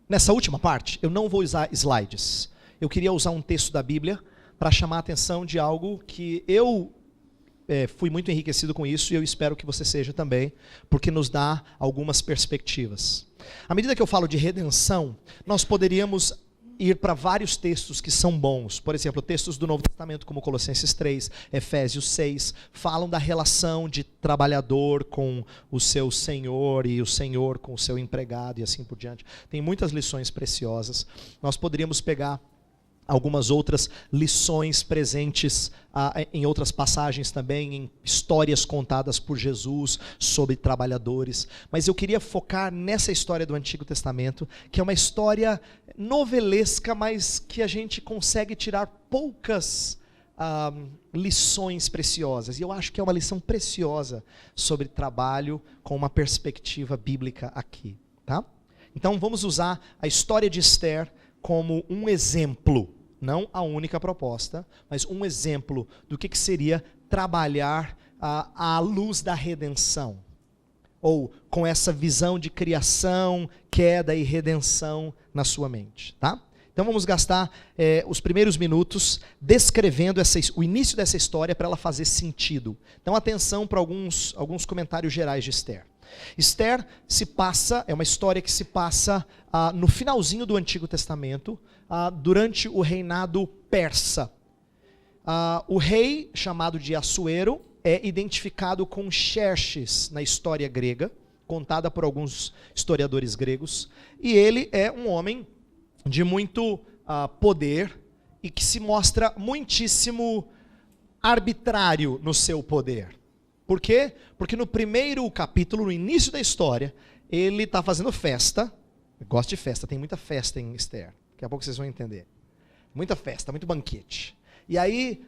Nessa última parte, eu não vou usar slides. Eu queria usar um texto da Bíblia para chamar a atenção de algo que eu fui muito enriquecido com isso, e eu espero que você seja também, porque nos dá algumas perspectivas. À medida que eu falo de redenção, nós poderíamos ir para vários textos que são bons. Por exemplo, textos do Novo Testamento, como Colossenses 3, Efésios 6, falam da relação de trabalhador com o seu senhor e o senhor com o seu empregado e assim por diante. Tem muitas lições preciosas. Nós poderíamos pegar algumas outras lições presentes em outras passagens também, em histórias contadas por Jesus sobre trabalhadores. Mas eu queria focar nessa história do Antigo Testamento, que é uma história novelesca, mas que a gente consegue tirar poucas lições preciosas. E eu acho que é uma lição preciosa sobre trabalho com uma perspectiva bíblica aqui, tá? Então vamos usar a história de Esther como um exemplo. Não a única proposta, mas um exemplo do que seria trabalhar à luz da redenção. Ou com essa visão de criação, queda e redenção na sua mente. Tá? Então vamos gastar os primeiros minutos descrevendo o início dessa história para ela fazer sentido. Então atenção para alguns comentários gerais de Esther. Esther é uma história que se passa no finalzinho do Antigo Testamento, durante o reinado persa. O rei, chamado de Assuero, é identificado com Xerxes na história grega, contada por alguns historiadores gregos, e ele é um homem de muito poder e que se mostra muitíssimo arbitrário no seu poder. Por quê? Porque no primeiro capítulo, no início da história, ele está fazendo festa. Eu gosto de festa, tem muita festa em Esther. Daqui a pouco vocês vão entender. Muita festa, muito banquete. E aí,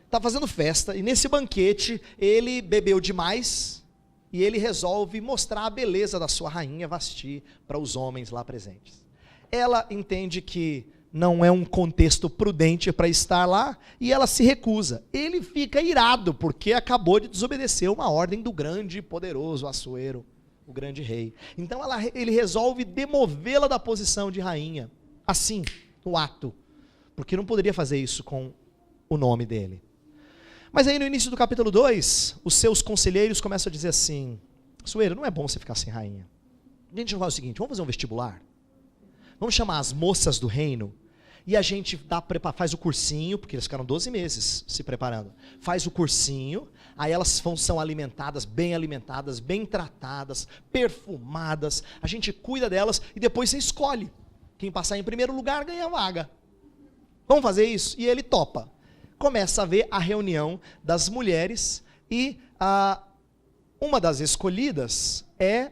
está fazendo festa, e nesse banquete, ele bebeu demais, e ele resolve mostrar a beleza da sua rainha Vasti para os homens lá presentes. Ela entende que não é um contexto prudente para estar lá, e ela se recusa. Ele fica irado, porque acabou de desobedecer uma ordem do grande e poderoso Assuero, o grande rei. Então ele resolve demovê-la da posição de rainha, assim, no ato, porque não poderia fazer isso com o nome dele. Mas aí no início do capítulo 2, os seus conselheiros começam a dizer assim: Assuero, não é bom você ficar sem rainha. A gente vai fazer o seguinte, vamos fazer um vestibular? Vamos chamar as moças do reino, e a gente faz o cursinho, porque eles ficaram 12 meses se preparando. Faz o cursinho, aí elas são alimentadas, bem tratadas, perfumadas, a gente cuida delas, e depois você escolhe. Quem passar em primeiro lugar ganha a vaga. Vamos fazer isso? E ele topa. Começa a ver a reunião das mulheres, e uma das escolhidas é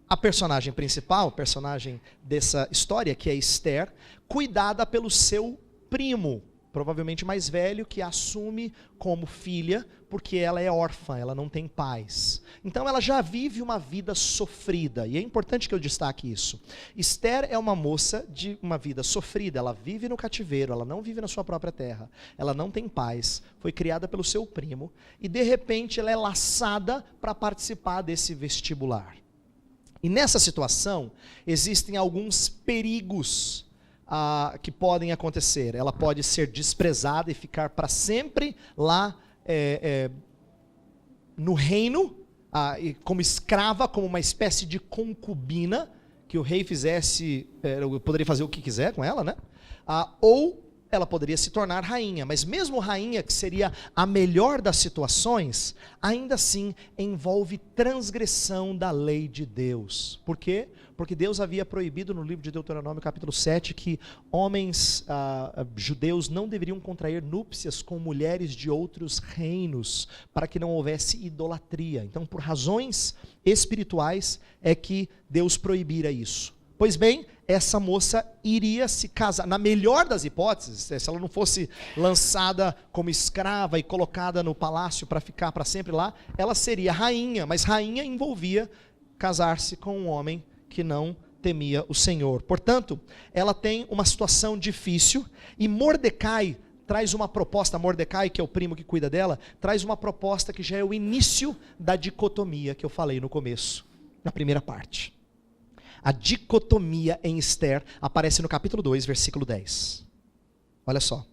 a personagem principal, o personagem dessa história, que é Esther, cuidada pelo seu primo, provavelmente mais velho, que a assume como filha, porque ela é órfã, ela não tem pais. Então ela já vive uma vida sofrida, e é importante que eu destaque isso. Esther é uma moça de uma vida sofrida, ela vive no cativeiro, ela não vive na sua própria terra, ela não tem pais, foi criada pelo seu primo, e de repente ela é laçada para participar desse vestibular. E nessa situação, existem alguns perigos que podem acontecer. Ela pode ser desprezada e ficar para sempre lá no reino, como escrava, como uma espécie de concubina, que o rei poderia fazer o que quiser com ela, né? Ou ela poderia se tornar rainha, mas mesmo rainha, que seria a melhor das situações, ainda assim envolve transgressão da lei de Deus. Por quê? Porque Deus havia proibido no livro de Deuteronômio capítulo 7 que homens judeus não deveriam contrair núpcias com mulheres de outros reinos, para que não houvesse idolatria. Então, por razões espirituais é que Deus proibira isso. Pois bem, essa moça iria se casar, na melhor das hipóteses, se ela não fosse lançada como escrava e colocada no palácio para ficar para sempre lá, ela seria rainha, mas rainha envolvia casar-se com um homem que não temia o Senhor. Portanto, ela tem uma situação difícil, e Mordecai traz uma proposta. Mordecai, que é o primo que cuida dela, traz uma proposta que já é o início da dicotomia que eu falei no começo, na primeira parte. A dicotomia em Esther aparece no capítulo 2, versículo 10. Olha só.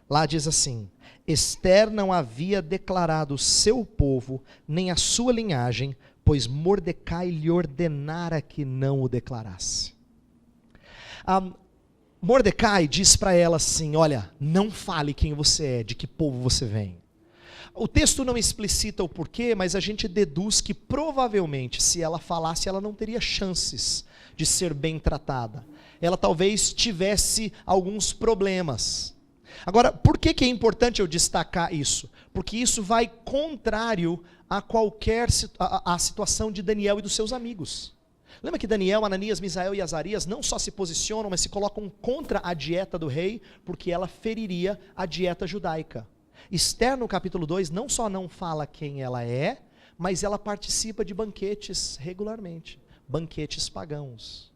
Lá diz assim: Esther não havia declarado o seu povo, nem a sua linhagem, pois Mordecai lhe ordenara que não o declarasse. Mordecai diz para ela assim: olha, não fale quem você é, de que povo você vem. O texto não explicita o porquê, mas a gente deduz que provavelmente, se ela falasse, ela não teria chances de ser bem tratada. Ela talvez tivesse alguns problemas. Agora, por que é importante eu destacar isso? Porque isso vai contrário a qualquer a situação de Daniel e dos seus amigos. Lembra que Daniel, Ananias, Misael e Azarias não só se posicionam, mas se colocam contra a dieta do rei, porque ela feriria a dieta judaica. Esther, no capítulo 2, não só não fala quem ela é, mas ela participa de banquetes regularmente, banquetes pagãos.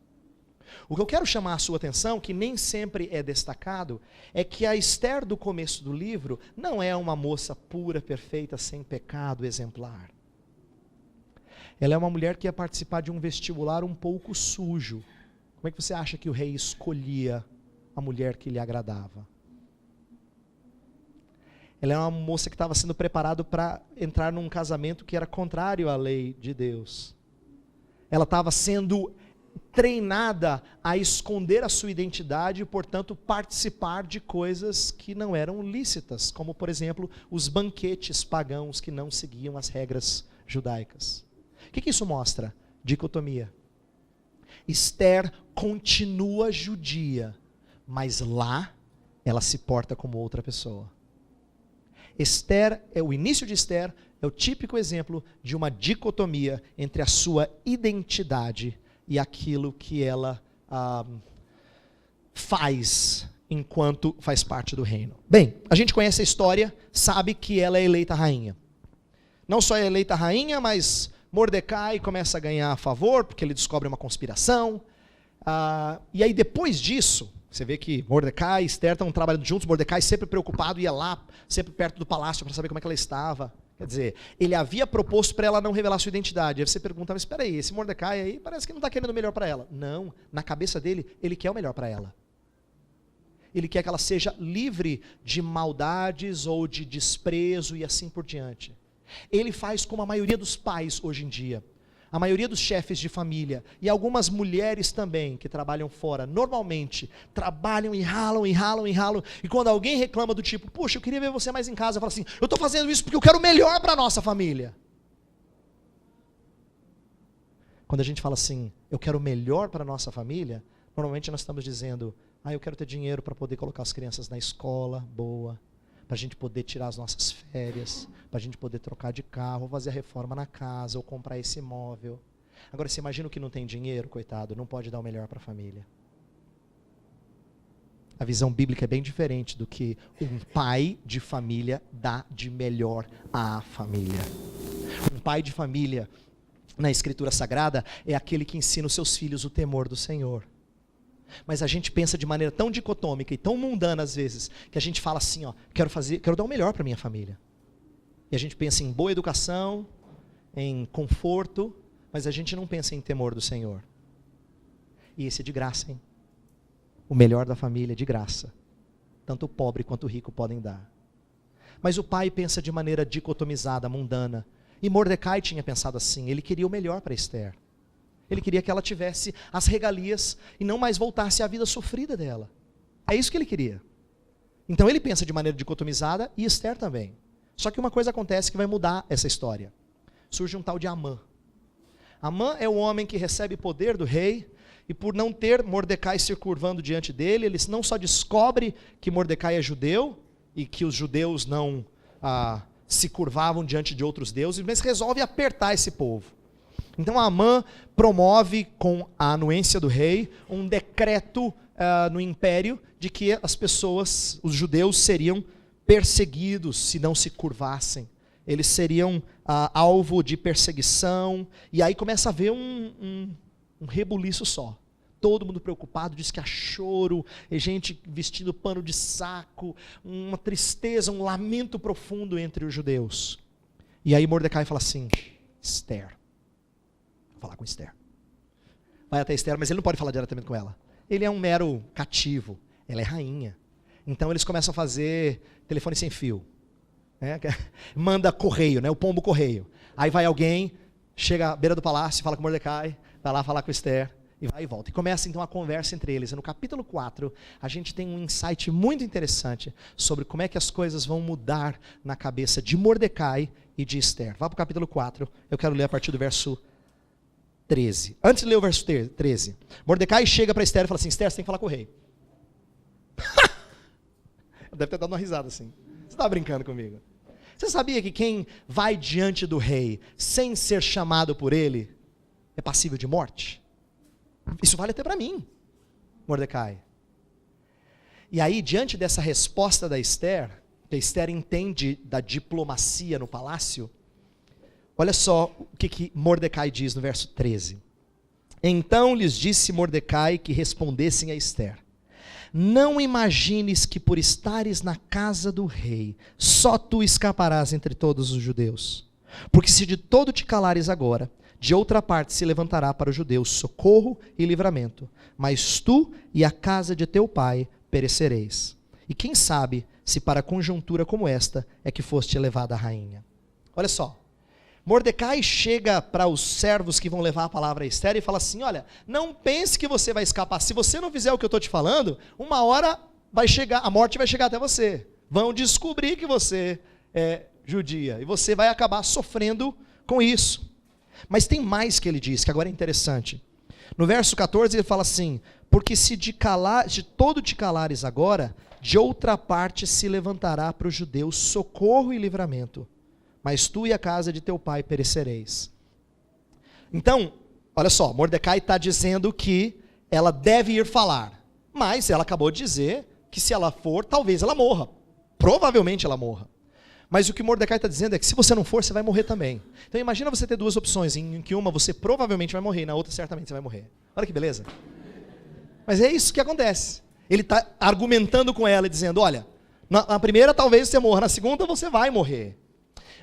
O que eu quero chamar a sua atenção, que nem sempre é destacado, é que a Esther do começo do livro não é uma moça pura, perfeita, sem pecado, exemplar. Ela é uma mulher que ia participar de um vestibular um pouco sujo. Como é que você acha que o rei escolhia a mulher que lhe agradava? Ela é uma moça que estava sendo preparada para entrar num casamento que era contrário à lei de Deus. Ela estava sendo treinada a esconder a sua identidade e, portanto, participar de coisas que não eram lícitas, como, por exemplo, os banquetes pagãos que não seguiam as regras judaicas. O que isso mostra? Dicotomia. Esther continua judia, mas lá ela se porta como outra pessoa. O início de Esther é o típico exemplo de uma dicotomia entre a sua identidade e aquilo que ela faz enquanto faz parte do reino. Bem, a gente conhece a história, sabe que ela é eleita rainha. Não só é eleita rainha, mas Mordecai começa a ganhar a favor, porque ele descobre uma conspiração. E aí depois disso, você vê que Mordecai e Esther estão trabalhando juntos, Mordecai sempre preocupado, ia lá, sempre perto do palácio para saber como é que ela estava. Quer dizer, ele havia proposto para ela não revelar sua identidade. Aí você pergunta, mas espera aí, esse Mordecai aí parece que não está querendo o melhor para ela. Não, na cabeça dele, ele quer o melhor para ela. Ele quer que ela seja livre de maldades ou de desprezo e assim por diante. Ele faz como a maioria dos pais hoje em dia. A maioria dos chefes de família e algumas mulheres também que trabalham fora, normalmente trabalham e ralam, e ralam, e ralam, e quando alguém reclama do tipo, puxa, eu queria ver você mais em casa, eu falo assim, eu estou fazendo isso porque eu quero o melhor para a nossa família. Quando a gente fala assim, eu quero o melhor para a nossa família, normalmente nós estamos dizendo, eu quero ter dinheiro para poder colocar as crianças na escola, boa, para a gente poder tirar as nossas férias, para a gente poder trocar de carro, ou fazer a reforma na casa, ou comprar esse imóvel. Agora, você imagina o que não tem dinheiro, coitado, não pode dar o melhor para a família. A visão bíblica é bem diferente do que um pai de família dá de melhor à família. Um pai de família, na Escritura Sagrada, é aquele que ensina os seus filhos o temor do Senhor. Mas a gente pensa de maneira tão dicotômica e tão mundana às vezes, que a gente fala assim, quero dar o melhor para minha família. E a gente pensa em boa educação, em conforto, mas a gente não pensa em temor do Senhor. E esse é de graça, hein? O melhor da família é de graça. Tanto o pobre quanto o rico podem dar. Mas o pai pensa de maneira dicotomizada, mundana. E Mordecai tinha pensado assim, ele queria o melhor para Esther. Ele queria que ela tivesse as regalias e não mais voltasse à vida sofrida dela. É isso que ele queria. Então ele pensa de maneira dicotomizada e Esther também. Só que uma coisa acontece que vai mudar essa história. Surge um tal de Amã. Amã é o homem que recebe poder do rei e por não ter Mordecai se curvando diante dele, ele não só descobre que Mordecai é judeu e que os judeus não se curvavam diante de outros deuses, mas resolve apertar esse povo. Então Amã promove, com a anuência do rei, um decreto no império de que as pessoas, os judeus, seriam perseguidos se não se curvassem. Eles seriam alvo de perseguição, e aí começa a haver um rebuliço só. Todo mundo preocupado, diz que há choro, gente vestindo pano de saco, uma tristeza, um lamento profundo entre os judeus. E aí Mordecai fala assim, Esther, vou falar com Esther. vai até Esther, mas ele não pode falar diretamente com ela. Ele é um mero cativo, ela é rainha. Então eles começam a fazer telefone sem fio. Né? Manda correio, né? O pombo correio. Aí vai alguém, chega à beira do palácio, fala com Mordecai, vai lá falar com Esther, e vai e volta. E começa então a conversa entre eles. E no capítulo 4, a gente tem um insight muito interessante sobre como é que as coisas vão mudar na cabeça de Mordecai e de Esther. Vá para o capítulo 4, eu quero ler a partir do verso 13. Antes de ler o verso 13, Mordecai chega para Esther e fala assim: Esther, você tem que falar com o rei. Deve ter dado uma risada assim. Você está brincando comigo? Você sabia que quem vai diante do rei sem ser chamado por ele é passível de morte? Isso vale até para mim, Mordecai. E aí, diante dessa resposta da Esther, que a Esther entende da diplomacia no palácio, olha só o que Mordecai diz no verso 13. Então lhes disse Mordecai que respondessem a Esther: não imagines que por estares na casa do rei, só tu escaparás entre todos os judeus. Porque se de todo te calares agora, de outra parte se levantará para os judeus socorro e livramento, mas tu e a casa de teu pai perecereis. E quem sabe se para conjuntura como esta é que foste elevada a rainha. Olha só, Mordecai chega para os servos que vão levar a palavra a Esther e fala assim: olha, não pense que você vai escapar, se você não fizer o que eu estou te falando, uma hora vai chegar, a morte vai chegar até você, vão descobrir que você é judia, e você vai acabar sofrendo com isso. Mas tem mais que ele diz, que agora é interessante. No verso 14 ele fala assim: porque se de todo te calares agora, de outra parte se levantará para os judeus socorro e livramento, mas tu e a casa de teu pai perecereis. Então, olha só, Mordecai está dizendo que ela deve ir falar, mas ela acabou de dizer que se ela for, talvez ela morra, provavelmente ela morra. Mas o que Mordecai está dizendo é que se você não for, você vai morrer também. Então imagina você ter duas opções, em que uma você provavelmente vai morrer, e na outra certamente você vai morrer. Olha que beleza. Mas é isso que acontece. Ele está argumentando com ela e dizendo: olha, na primeira talvez você morra, na segunda você vai morrer.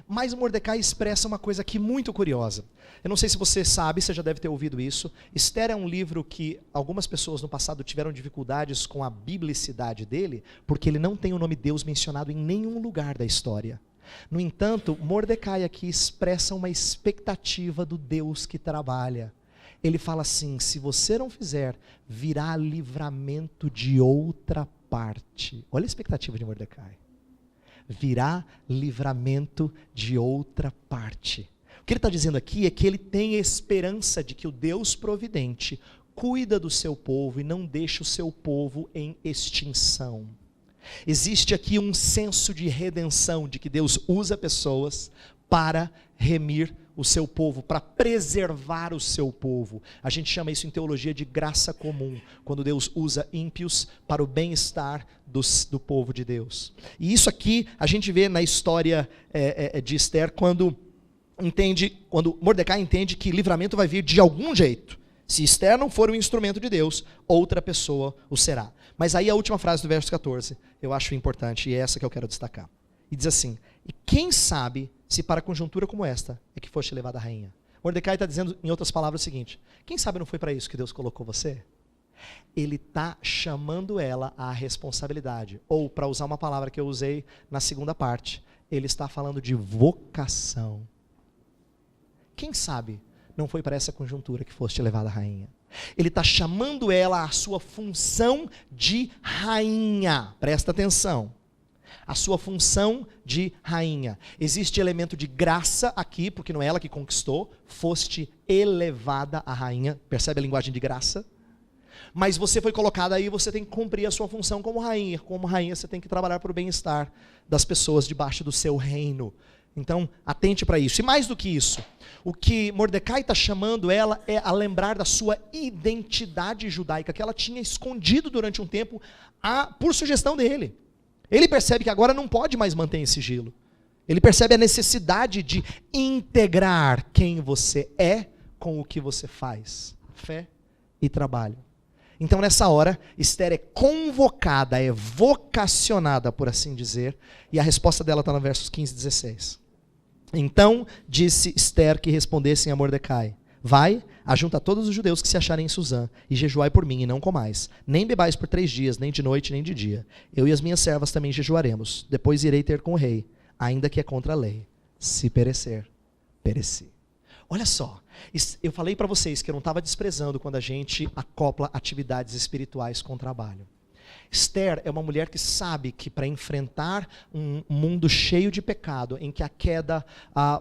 Mas Mordecai expressa uma coisa aqui muito curiosa. Eu não sei se você sabe, você já deve ter ouvido isso. Esther é um livro que algumas pessoas no passado tiveram dificuldades com a biblicidade dele, porque ele não tem o nome Deus mencionado em nenhum lugar da história. No entanto, Mordecai aqui expressa uma expectativa do Deus que trabalha. Ele fala assim: se você não fizer, virá livramento de outra parte. Olha a expectativa de Mordecai. Virá livramento de outra parte. O que ele está dizendo aqui é que ele tem esperança de que o Deus providente cuida do seu povo e não deixa o seu povo em extinção. Existe aqui um senso de redenção, de que Deus usa pessoas para remir o seu povo, para preservar o seu povo. A gente chama isso em teologia de graça comum, quando Deus usa ímpios para o bem-estar do povo de Deus. E isso aqui a gente vê na história de Esther, quando Mordecai entende que livramento vai vir de algum jeito. Se Esther não for o instrumento de Deus, outra pessoa o será. Mas aí a última frase do verso 14, eu acho importante, e é essa que eu quero destacar. E diz assim: e quem sabe se para conjuntura como esta é que foste levada a rainha. Mordecai está dizendo, em outras palavras, o seguinte: quem sabe não foi para isso que Deus colocou você? Ele está chamando ela à responsabilidade. Ou, para usar uma palavra que eu usei na segunda parte, ele está falando de vocação. Quem sabe não foi para essa conjuntura que foste levada a rainha. Ele está chamando ela à sua função de rainha. Presta atenção. A sua função de rainha. Existe elemento de graça aqui, porque não é ela que conquistou. Foste elevada a rainha. Percebe a linguagem de graça? Mas você foi colocada aí, você tem que cumprir a sua função como rainha. Como rainha, você tem que trabalhar para o bem-estar das pessoas debaixo do seu reino. Então, atente para isso. E mais do que isso, o que Mordecai está chamando ela é a lembrar da sua identidade judaica, que ela tinha escondido durante um tempo, por sugestão dele. Ele percebe que agora não pode mais manter em sigilo. Ele percebe a necessidade de integrar quem você é com o que você faz. Fé e trabalho. Então, nessa hora, Esther é convocada, é vocacionada, por assim dizer, e a resposta dela está no versos 15 e 16. Então disse Esther que respondessem a Mordecai: Vai, ajunta todos os judeus que se acharem em Suzã, e jejuai por mim, e não comais. Nem bebais por 3 dias, nem de noite, nem de dia. Eu e as minhas servas também jejuaremos. Depois irei ter com o rei, ainda que é contra a lei. Se perecer, pereci. Olha só, eu falei para vocês que eu não estava desprezando quando a gente acopla atividades espirituais com trabalho. Esther é uma mulher que sabe que para enfrentar um mundo cheio de pecado, em que a queda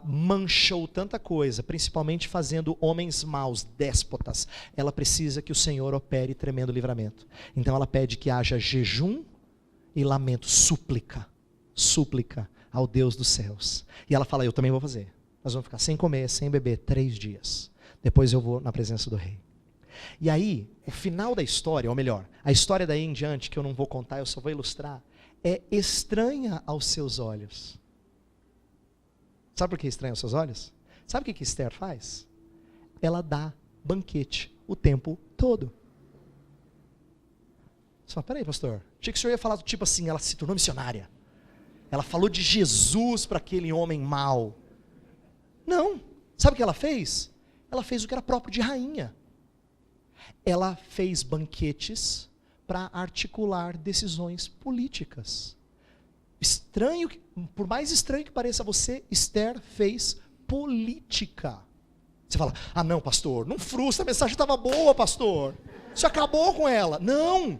manchou tanta coisa, principalmente fazendo homens maus, déspotas, ela precisa que o Senhor opere tremendo livramento. Então ela pede que haja jejum e lamento, súplica ao Deus dos céus. E ela fala, eu também vou fazer. Nós vamos ficar sem comer, sem beber 3 dias. Depois eu vou na presença do rei. E aí, o final da história, ou melhor, a história daí em diante, que eu não vou contar, eu só vou ilustrar, é estranha aos seus olhos. Sabe por que é estranha aos seus olhos? Sabe o que Esther faz? Ela dá banquete o tempo todo. Você fala, peraí, pastor, achei que o senhor ia falar do tipo assim, ela se tornou missionária. Ela falou de Jesus para aquele homem mau. Não, sabe o que ela fez? Ela fez o que era próprio de rainha. Ela fez banquetes para articular decisões políticas. Estranho, por mais estranho que pareça a você, Esther fez política. Você fala, não pastor, não frustra, a mensagem estava boa pastor, isso acabou com ela. Não,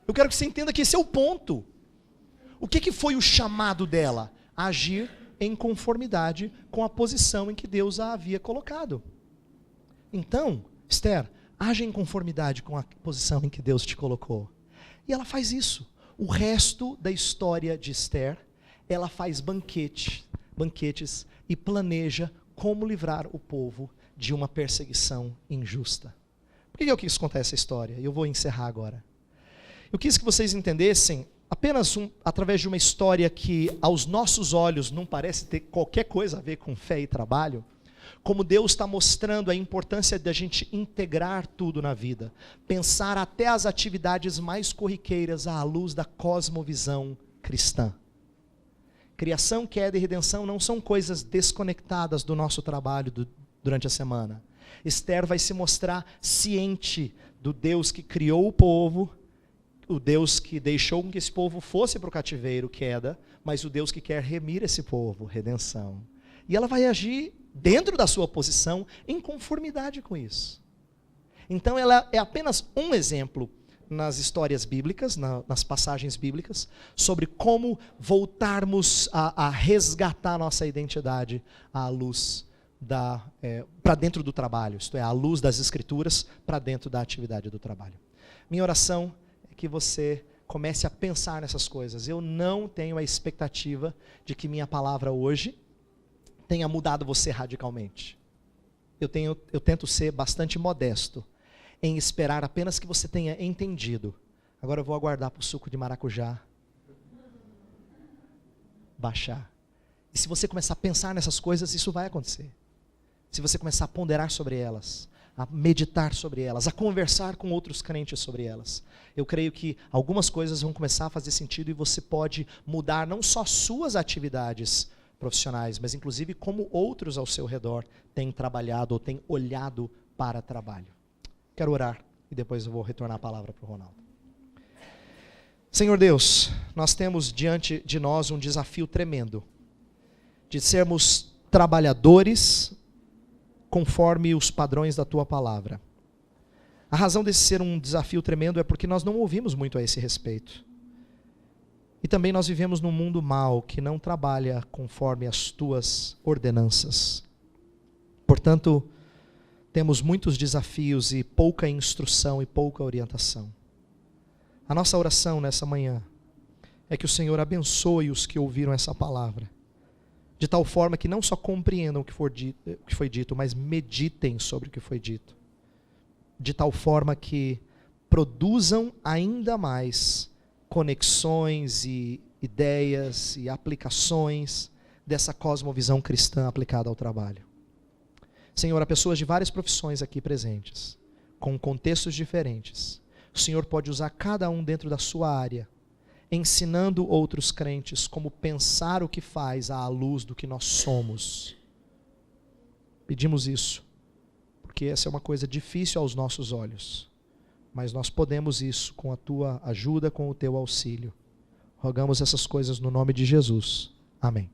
eu quero que você entenda que esse é o ponto. O que foi o chamado dela? Agir em conformidade com a posição em que Deus a havia colocado. Então, Esther, age em conformidade com a posição em que Deus te colocou. E ela faz isso. O resto da história de Esther, ela faz banquetes e planeja como livrar o povo de uma perseguição injusta. Por que eu quis contar essa história? E eu vou encerrar agora. Eu quis que vocês entendessem, apenas através de uma história que aos nossos olhos não parece ter qualquer coisa a ver com fé e trabalho, como Deus está mostrando a importância da gente integrar tudo na vida, pensar até as atividades mais corriqueiras à luz da cosmovisão cristã. Criação, queda e redenção não são coisas desconectadas do nosso trabalho durante a semana. Esther vai se mostrar ciente do Deus que criou o povo, o Deus que deixou que esse povo fosse para o cativeiro, queda, mas o Deus que quer remir esse povo, redenção. E ela vai agir dentro da sua posição, em conformidade com isso. Então ela é apenas um exemplo nas histórias bíblicas, nas passagens bíblicas, sobre como voltarmos a resgatar a nossa identidade à luz para dentro do trabalho, isto é, à luz das escrituras para dentro da atividade do trabalho. Minha oração é que você comece a pensar nessas coisas. Eu não tenho a expectativa de que minha palavra hoje tenha mudado você radicalmente. Eu tento ser bastante modesto em esperar apenas que você tenha entendido. Agora eu vou aguardar para o suco de maracujá baixar. E se você começar a pensar nessas coisas, isso vai acontecer. Se você começar a ponderar sobre elas, a meditar sobre elas, a conversar com outros crentes sobre elas, eu creio que algumas coisas vão começar a fazer sentido e você pode mudar não só suas atividades profissionais, mas inclusive como outros ao seu redor têm trabalhado ou têm olhado para trabalho. Quero orar e depois eu vou retornar a palavra para o Ronaldo. Senhor Deus, nós temos diante de nós um desafio tremendo, de sermos trabalhadores conforme os padrões da Tua palavra. A razão desse ser um desafio tremendo é porque nós não ouvimos muito a esse respeito. E também nós vivemos num mundo mau que não trabalha conforme as Tuas ordenanças. Portanto, temos muitos desafios e pouca instrução e pouca orientação. A nossa oração nessa manhã é que o Senhor abençoe os que ouviram essa palavra, de tal forma que não só compreendam o que foi dito, mas meditem sobre o que foi dito, de tal forma que produzam ainda mais conexões e ideias e aplicações dessa cosmovisão cristã aplicada ao trabalho. Senhor, há pessoas de várias profissões aqui presentes, com contextos diferentes. O Senhor pode usar cada um dentro da sua área, ensinando outros crentes como pensar o que faz à luz do que nós somos. Pedimos isso, porque porque essa é uma coisa difícil aos nossos olhos. Mas nós podemos isso com a tua ajuda, com o teu auxílio. Rogamos essas coisas no nome de Jesus. Amém.